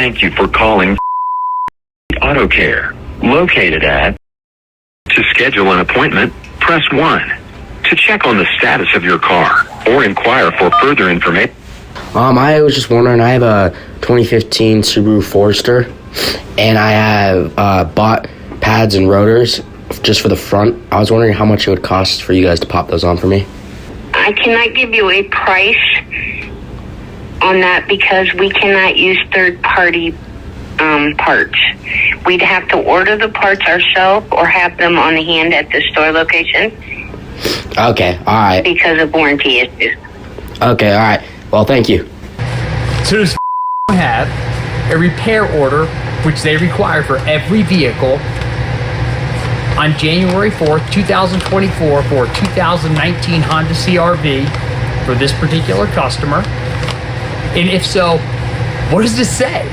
Thank you for calling Auto Care, located at. To schedule an appointment, press 1. To check on the status of your car or inquire for further information. I was just wondering, I have a 2015 Subaru Forester, and I have bought pads and rotors just for the front. I was wondering how much it would cost for you guys to pop those on for me. I cannot give you a price on that because we cannot use third-party parts. We'd have to order the parts ourselves or have them on hand at the store location. Okay, all right. Because of warranty issues. Okay, all right. Well, thank you. So does have a repair order, which they require for every vehicle, on January 4th, 2024 for 2019 Honda CR-V for this particular customer? And if so, what does this say?